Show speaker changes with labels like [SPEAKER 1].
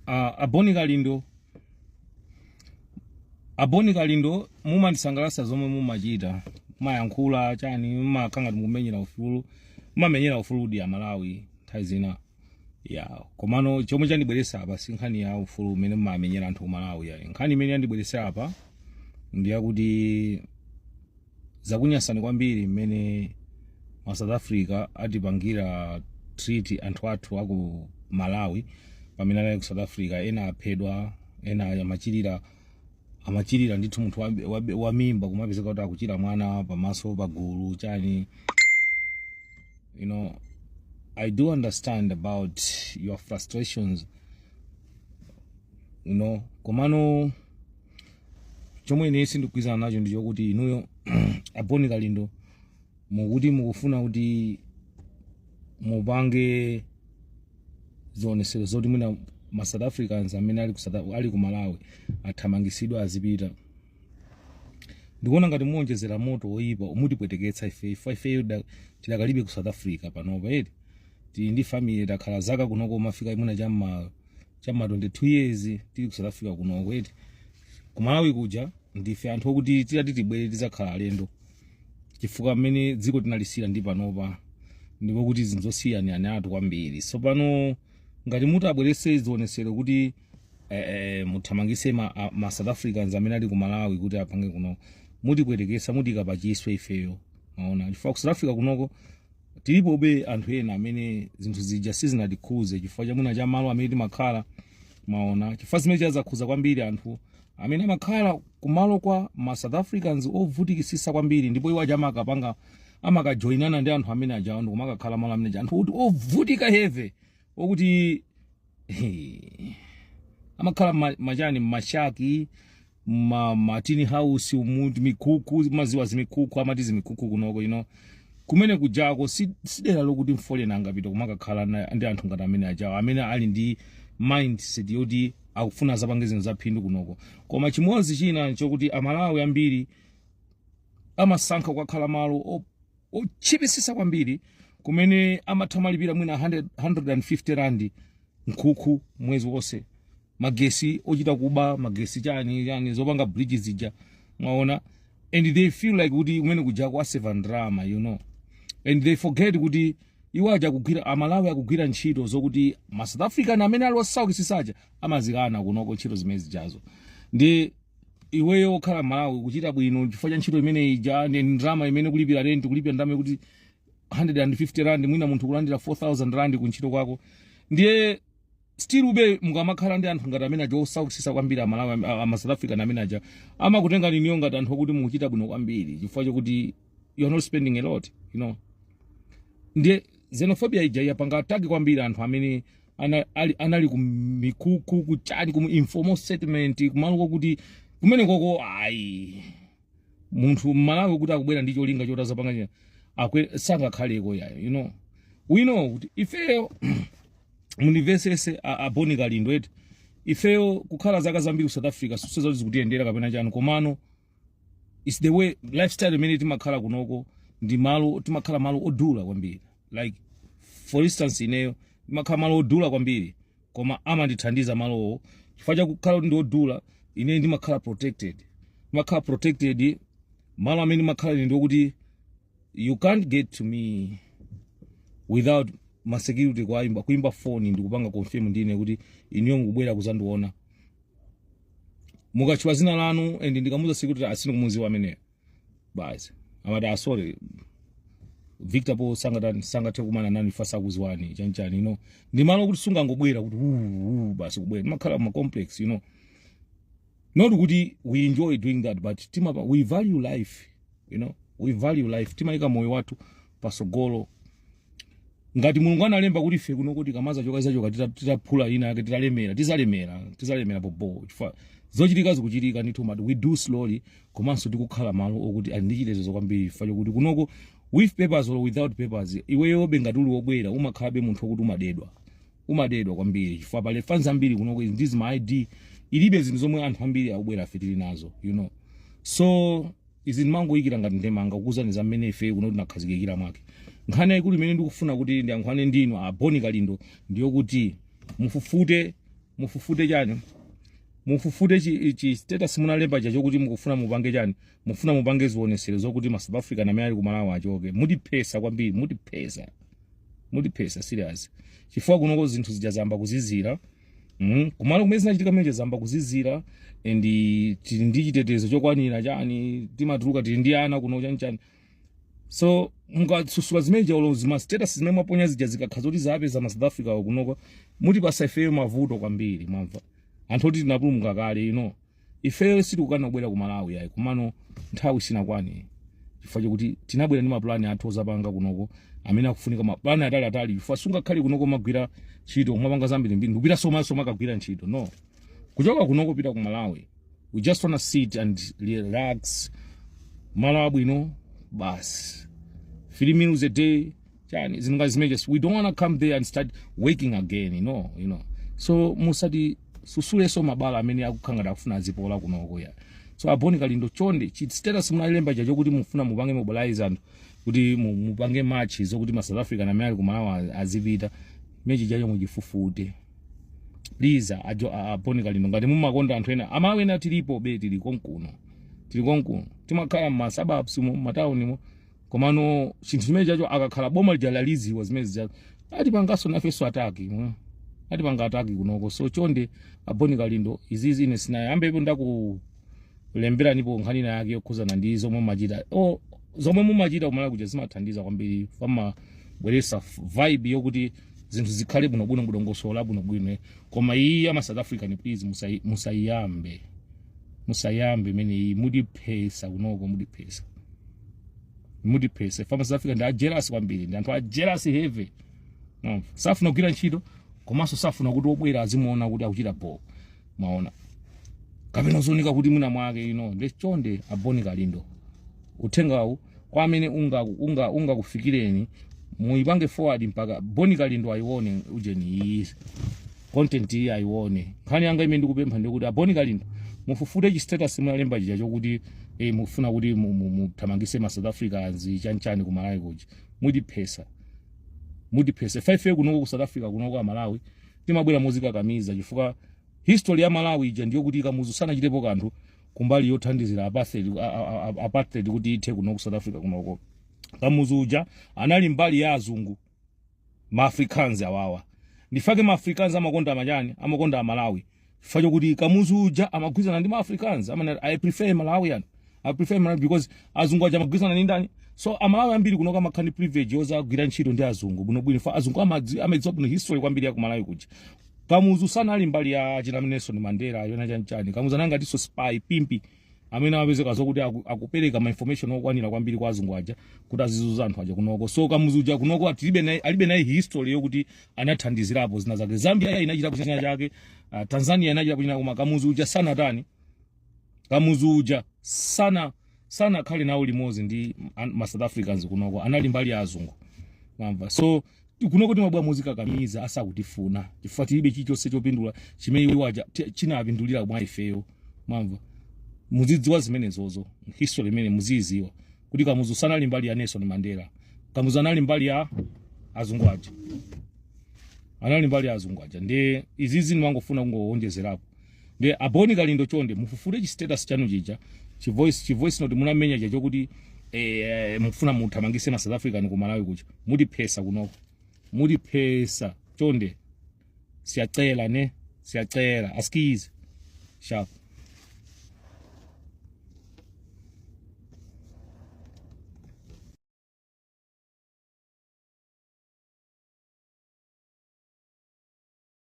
[SPEAKER 1] aboni kalindo mumandisangalatsa zomwe mumachita mayankhula chani mumakanga mumenyera ufulu ya Malawi nthawi zina komano chomwe chandibweretsa apa si nkhani ya ufulu umene mumamenyera anthu ku Malawi nkhani imene yandibweretsa apa ndiya kuti zakunyasani kwambiri mmene ma South Africa atipangira treat anthu athu aku Malawi pamene ali ku South Africa, ena aphedwa, ena amachirira ndithu munthu wa mimba kumapezeka kuti akuchira mwana pamaso pagulu chani. I do understand about your frustrations, komano chomwe ine sindikuyizana nacho ndicho kuti inuyo aboni kalindo mukuti mukufuna kuti mupange zionesero zoti mwina ma South Africans amene ali ku Malawi athamangisidwa azipita. Ndikuona ngati muonjezera moto woyipa umutipweteketsa ife tidakalibe ku South Africa panopa eti ndi family takhala zaka kunoko mafika imuna chama 22 years tili ku South Africa kunoko eti ku Malawi kuja ndife anthu okuti tibwere tizakhala alendo chifukwa mmene dziko tinalisira ndi panopa ndipo kuti zinzosiyana ani anthu kwambiri. So pano ngati muti abwerese zionesero kuti muthamangise ma South Africans amene ali ku Malawi kuti apange kuno mutipwetekesa mutikapachiswe ifeyo. Maona chifukwa ku South Africa kunoko tilipobe anthu ena amene zinthu zija sizinatikuze chifukwa chamuna cha malo amene timakhala. Maona chifukwa zimene chazakhuza kwambiri anthu amene amakhala kumalo kwa ma South Africans ovutikisisa kwambiri, ndipo iwo achama akapanga amakajoinana ndi anthu amene ajawo ndikumakakhala malo amene anthu kuti ovutika heve okuti amakhala majani mashaki matini house umuti mikuku maziwa zimikuku amati zimikuku kunoko kumene kujako sidera lokuti mfole nangapita kumakakhala ndi anthu ngati amene ajawo amene ali ndi mindset yoti akufuna zapange zinthu zaphindu kunoko. Koma chimodzi china chokuti amalawi ambiri amasankha kukakhala malo ochipisisa kwambiri kumene amathamalipira mwina 150 rand nkuku mwezi wose, magesi ochita kuba magesi chani zopanga bridges zija. Mwaona, and they feel like kuti umene kujako aseva drama, and they forget kuti iwaja kugwira amalawi akugwira ntchito zokuti ma South African amene ali osaukisisaja amazikana kunoko ntchito zimene zijazo. Ndi iweyo okhala Malawi kuchita bwino chifukwa cha ntchito imene ija ndi drama imene kulipira rent, kulipira ndalama kuti 150 rand mwina munthu kulandira 4000 rand ku ntchito kwako. Ndiye still ube mukamakhala ndi anthu ngati amene aja osaukisisa kwambiri amalawi ama South African amene aja amakutenga niyo ngati anthu okuti mukuchita bwino kwambiri chifukwa chokuti you are not spending a lot, Ndiye xenophobia ija yapanga ataki kwambiri anthu amene anali ku mikuku kuchani ku informal settlement kumalo kokuti kumene koko munthu Malawi kuti akubwera ndi cholinga chotazapanga sangakhaleko yayo. We know kuti ifeyo munivesese aboni kalindo eti ifeyo kukhala zaka zambiri ku South Africa suseza zikutiyendera kapena chani, komano it's the way lifestyle imene timakhala kunoko ndi malo timakhala malo odula kwambiri. Like for instance ineyo timakhala malo odula kwambiri koma amandithandiza malowo chifukwa chakukhala ndi odula ine ndimakhala protected. Malo amene ndimakhala ndi kuti you can't get to me without ma security kuimba phone ndikupanga confirm ndine kuti iniyo ngubwera kuzandiona. Mukachwa zina lanu and ndikamuza security asini kumuziwa amene basi amada sorry Victor po sangate kumana nani fasa kuzwani chanchani ndi malo kuti sunga ngobwera kuti basi kubwera makhala ma complex not kuti we enjoy doing that, but we value life, we value life. Timaika moyo watu pasogolo ngati Mulungu analemba kuti ife kuno kuti kamaza choka titaphula ina yake tizalemera bobo zochitika zikuchitika ndithu, but we do slowly komanso tikukhala malo okuti andichitezo kwambiri fa kuti kunoko with papers or without papers iweyo ngati uli wobwera umakhalabe munthu okuti umadedwa kwambiri chifukwa pale fans ambiri kunoko ndizi my ID ilibe zinthu zomwe anthu ambiri akubwera afitiri nazo, so izi mango ikira ngati ndemanga kuzaniza mmene ife kuno tinakhazikikira mwake. Nkhani ikulu imene ndikufuna kuti ndiyankhwane ndinu aboni kalindo ndiyo kuti mufufute mufufute chani mufufute chi status munalemba chacho kuti mukufuna mupange chani mufuna mupange zionesero zokuti ma South Africa amene ali kumalawi achoke mutipesa kwambiri mutipesa serious chifukwa kunoko zinthu zijazamba kuzizira kumalo kumene zinachitika mene zamba kuzizira and tili ndi chitetezo chokwanira chani timatuluka tili ndi ana kuno chani so mungatsusula zimene zima status zimene mwaponya zija zikakhazoti zape za South Africa kunoko mutipasa ifeyo mavuto kwambiri mwamva anthu oti tinapulumuka kale ifeyo sitikukana kubwera ku Malawi yayi kumano nthawi sinakwani chifukwa chokuti tinabwera ndi maplani athu ozapanga kunoko amene akufunika maplani atali chifukwa sungakhale kunoko magwira ntchito mwapanga zambirimbiri ndikupita somaso makagwira ntchito no kuchoka kunoko pita ku Malawi we just wanna sit and relax malo abwino bas 3 meals a day chani zinunga zimeje we don't wanna come there and start waking again you know so musati susule so mabala amene akukhangata akufuna azipola kunoko ya so aboni kalindo chonde chi status munalemba chacho kuti mufuna mupange mobilize anthu kuti mupange match zokuti ma South Africa amene ali kumalawi azipita mechi chacho mujifufute please aboni kalindo ngati mumakonda anthu ena amawena tilipo be tili konkuno timakhala ma suburbs mu matown mo komano chinthu chimene chacho akakhala boma lijalaliziwa zimene zija ati pangaso nafeso ataki ati panga ataki kunoko so chonde aboni kalindo izizi ine sinayambepo ndakulembera nipo nkhani yake yokhuzana ndi zomwe mumachita zomwe mumachita kumala kuja zimathandiza kwambiri fama bweresa vibe yokuti zinthu zikhale bwino budongosola bwino koma iyi ama South African please musayambe mene mudipesa kunoko mudipesa fama South Africa nda jealous kwambiri ndi anthu a jealous heavy safuna kugwira ntchito komanso safuna kuti obwera azimuona kuti akuchita po maona kapena zonika kuti muna mwake ndechonde aboni kalindo uthengawu kwa amene unga kufikireni muipange forward mpaka boni kalindo ayione ujeni content iyi ayione nkhani yanga imene ndikupempha ndikuti aboni kalindo mufufute chi status munalemba chija chokuti mufuna kuti muthamangise ma South Africans chanchani ku Malawi kuja mudipesa 5 kunoko ku South Africa kunoko Malawi timabwera mozikakamiza chifukwa history ya Malawi ija ndiyo kuti ikamuzu sana chitepo kanthu kumbali yothandizira apartheid kuti ithe kunoko South Africa kunoko kamuzu uja anali mbali ya azungu ma-Africans awawa ndifake ma-Africans amakonda amachani amakonda Malawi facho kuti kamuzu uja amagwizana ndi ma-Africans I prefer Malawian because azungu aja amagwizana ndi ndani so Amalawi ambiri kunoka makhani privilege yoza kugwira ntchito ndi azungu bwino fa azungu amadziwa bwino history kwambiri ya ku Malawi kuja kamuzu sana ali mbali ya China Nelson Mandela yona chanchani kamuzu ananga ndiso spy pimpi amene amapezeka zokuti akupereka ma information okwanira kwambiri kwa azungu aja kuti azizuza anthu aja kunoko so kamuzu uja kunoko alibe naye history yokuti anathandizirapo zina zake Zambia inachita kuchanya chake Tanzania inachita kuchanya koma kamuzu uja sana tani kamuzu uja sana khali nawo limozi ndi ma South Africans kunoko anali mbali ya azungu mamva so kunoko timabwa muzika kamiza asakutifuna chifukwa tilibe chichonse chopindula chimene waja chinapindulira mwa ifeyo mamva muzidziwa zimene zozo history imene muziziwa kuti kamuzu sana ali mbali ya Nelson Mandela kamuzu anali mbali ya azungu aja ndi izizi nimangofuna kungowonjezerapo ndi aboni kalindo chonde mufufute chi status chanu chija chi voice note munamenya chacho kuti mufuna muthamangise ma South African ku Malawi kuja mudipesa kunoko mudipesa chonde siyacela asikize sharp